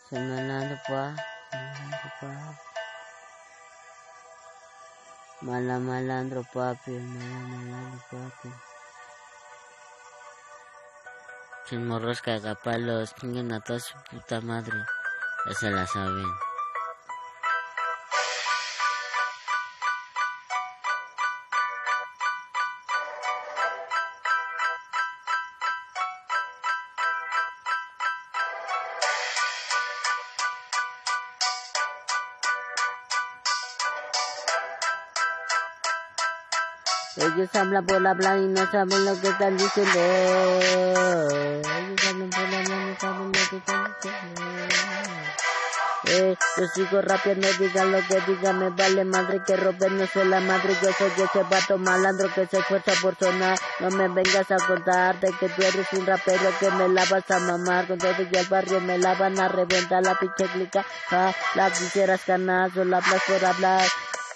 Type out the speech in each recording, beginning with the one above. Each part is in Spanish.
Soy malandro, pa. Malandro, papi. Malandro, papi. Sin morros cagapalos, chinguen a toda su puta madre. Ya se la saben. Ellos hablan por hablar y no saben lo que están diciendo. Ellos hablan por hablar y no saben lo que están diciendo. Yo sigo rapeando, digan lo que digan, me vale madre que Robert no soy la madre, yo soy ese vato malandro que se esfuerza por sonar. No me vengas a contar de que tú eres un rapero que me la vas a mamar, con todo y el barrio me la van a reventar la pinche clica, la quisieras ganar, solo hablas por hablar.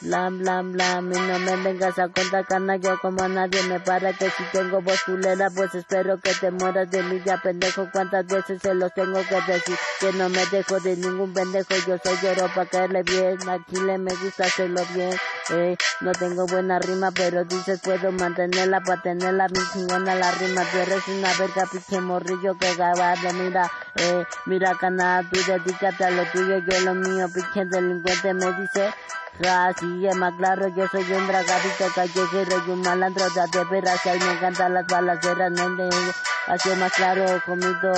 Blam, blam, blam, y no me vengas a contar canalla como a nadie me para, que si tengo voz culera pues espero que te mueras de mí ya pendejo, cuántas veces se los tengo que decir, que no me dejo de ningún pendejo, yo soy lloro pa' caerle bien, a Chile me gusta hacerlo bien, no tengo buena rima pero dices puedo mantenerla pa' tenerla bien chingona la rima, tú eres una verga pinche morrillo que gabardo, mira canal, tú dedícate a lo tuyo, yo lo mío, pinche delincuente me dice. Así es más claro, yo soy un dragadito callejero y un malandro de veras, que a mí me encantan las balaceras, no así es más claro, comito,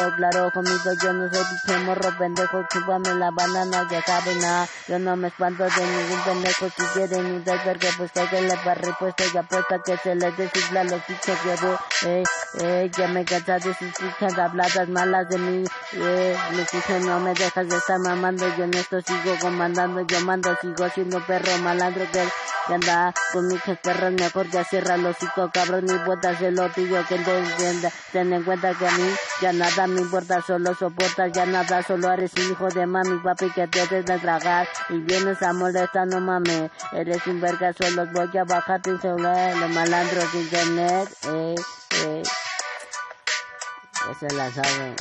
yo no soy pinche morro pendejo, chúpame la banana, ya saben nada, yo no me espanto de ningún pendejo, si quieren un desvergue, pues cáiganle para repuesto y apuesta que se les desigla los pinches huevos, ya me cansas de sus pinches habladas malas de mí, me dije no me dejas de estar mamando, yo en esto sigo comandando, yo mando, sigo siendo perro malandro que anda con mis perros, mejor ya cierra los hocico, cabrón, y vueltas de lo tuyo que te entienda, ten en cuenta que a mí ya nada me importa, solo soportas, ya nada, solo eres un hijo de mami, papi, que te des de tragar, y vienes a molestar, no mames, eres un verga, solo voy a bajar tu celular, los malandros de internet, ya se la saben,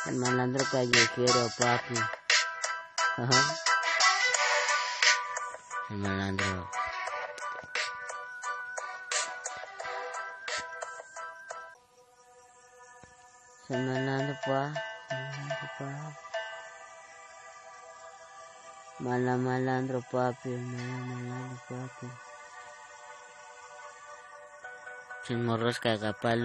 el malandro callejero, papi, ajá. El malandro. Soy malandro, pa. Malandro, papi. Malandro, papi. Sin morros cagapalos.